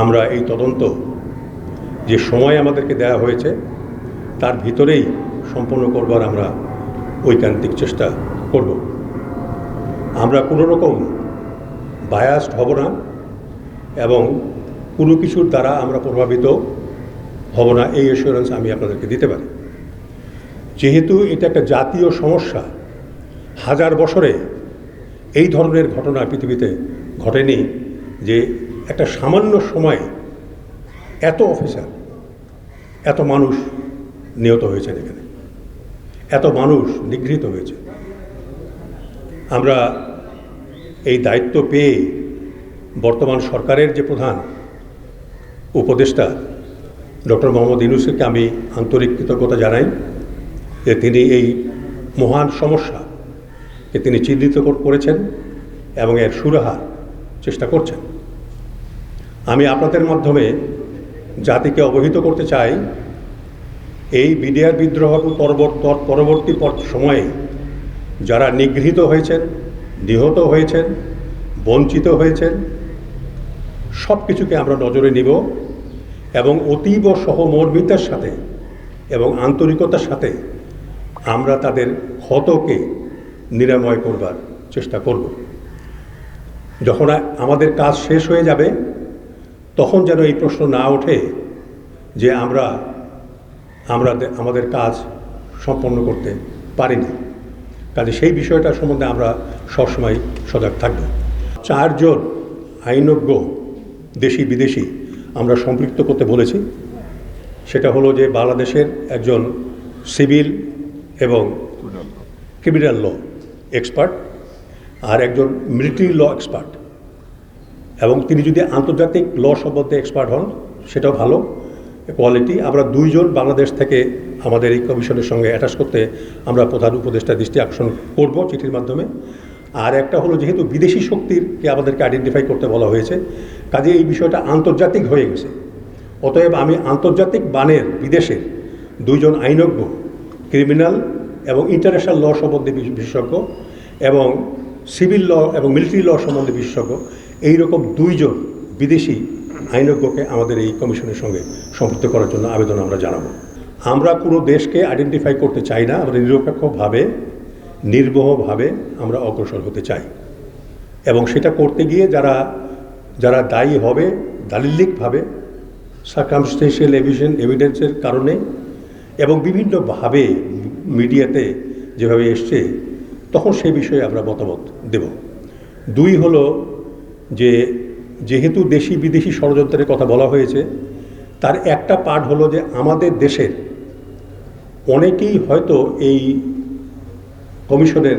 আমরা এই তদন্ত যে সময় আমাদেরকে দেওয়া হয়েছে তার ভিতরেই সম্পন্ন করবার আমরা ঐকান্তিক চেষ্টা করব। আমরা কোনো রকম বায়াসড হব না এবং কোনো কিছুর দ্বারা আমরা প্রভাবিত হব না, এই অ্যাসুরেন্স আমি আপনাদেরকে দিতে পারি। যেহেতু এটা একটা জাতীয় সমস্যা, হাজার বছরে এই ধরনের ঘটনা পৃথিবীতে ঘটেনি যে একটা সামান্য সময়ে এত অফিসার, এত মানুষ নিহত হয়েছেন, এখানে এত মানুষ নিগৃহীত হয়েছে। আমরা এই দায়িত্ব পেয়ে বর্তমান সরকারের যে প্রধান উপদেষ্টা ডক্টর মোহাম্মদ ইউনূসকে আমি আন্তরিক কৃতজ্ঞতা জানাই যে তিনি এই মহান সমস্যাকে তিনি চিহ্নিত করেছেন এবং এর সুরাহার চেষ্টা করছেন। আমি আপনাদের মাধ্যমে জাতিকে অবহিত করতে চাই, এই বিডিআর বিদ্রোহ পরবর্তী সময়ে যারা নিগৃহীত হয়েছেন, নিহত হয়েছেন, বঞ্চিত হয়েছেন, সব কিছুকে আমরা নজরে নিব এবং অতীব সহমর্মিতার সাথে এবং আন্তরিকতার সাথে আমরা তাদের ক্ষতকে নিরাময় করবার চেষ্টা করব। যখন আমাদের কাজ শেষ হয়ে যাবে তখন যেন এই প্রশ্ন না ওঠে যে আমরা আমাদের কাজ সম্পন্ন করতে পারিনি। কাজে সেই বিষয়টা সম্বন্ধে আমরা সবসময় সজাগ থাকব। 4 জন আইনজ্ঞ দেশি বিদেশি আমরা সম্পৃক্ত করতে বলেছি। সেটা হলো যে বাংলাদেশের একজন সিভিল এবং ক্রিমিনাল ল এক্সপার্ট আর একজন মিলিটারি ল এক্সপার্ট, এবং তিনি যদি আন্তর্জাতিক ল সম্বন্ধে এক্সপার্ট হন সেটাও ভালো কোয়ালিটি। আমরা 2 জন বাংলাদেশ থেকে আমাদের এই কমিশনের সঙ্গে অ্যাটাচ করতে আমরা প্রধান উপদেষ্টার দৃষ্টি আকর্ষণ করব চিঠির মাধ্যমে। আর একটা হলো যেহেতু বিদেশি শক্তিকে আমাদেরকে আইডেন্টিফাই করতে বলা হয়েছে, কাজে এই বিষয়টা আন্তর্জাতিক হয়ে গেছে। অতএব আমি আন্তর্জাতিক বানের বিদেশের 2 জন আইনজ্ঞ, ক্রিমিনাল এবং ইন্টারন্যাশনাল ল সম্বন্ধে বিশেষজ্ঞ এবং সিভিল ল এবং মিলিটারি ল সম্বন্ধে বিশেষজ্ঞ, এইরকম 2 জন বিদেশি আইনজ্ঞকে আমাদের এই কমিশনের সঙ্গে সম্পৃক্ত করার জন্য আবেদন আমরা জানাবো। আমরা কোনো দেশকে আইডেন্টিফাই করতে চাই না, আমরা নিরপেক্ষভাবে নির্ভয়ভাবে আমরা অগ্রসর হতে চাই এবং সেটা করতে গিয়ে যারা দায়ী হবে দালিলিকভাবে সার্কামস্টেন্সিয়াল এভিডেন্সের কারণে এবং বিভিন্নভাবে মিডিয়াতে যেভাবে এসছে, তখন সেই বিষয়ে আমরা মতামত দেব। 2 হলো যে যেহেতু দেশি বিদেশি ষড়যন্ত্রের কথা বলা হয়েছে, তার একটা পার্ট হলো যে আমাদের দেশের অনেকেই হয়তো এই কমিশনের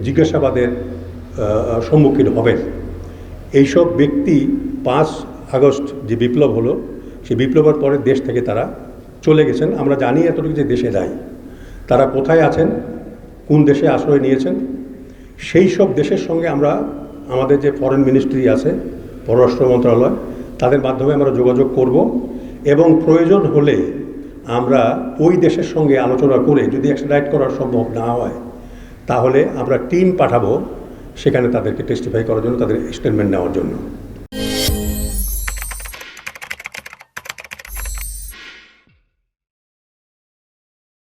জিজ্ঞাসাবাদের সম্মুখীন হবেন। এইসব ব্যক্তি 5 আগস্ট যে বিপ্লব হলো, সেই বিপ্লবের পরে দেশ থেকে তারা চলে গেছেন। আমরা জানি এতটুকু যে দেশে নাই, তারা কোথায় আছেন, কোন দেশে আশ্রয় নিয়েছেন, সেই সব দেশের সঙ্গে আমরা আমাদের যে ফরেন মিনিস্ট্রি আছে, পররাষ্ট্র মন্ত্রণালয়, তাদের মাধ্যমে আমরা যোগাযোগ করব এবং প্রয়োজন হলে আমরা ওই দেশের সঙ্গে আলোচনা করে যদি এক্সট্রাডিট করা সম্ভব না হয় তাহলে আমরা টিম পাঠাবো সেখানে তাদেরকে টেস্টিফাই করার জন্য, তাদের স্টেটমেন্ট নেওয়ার জন্য।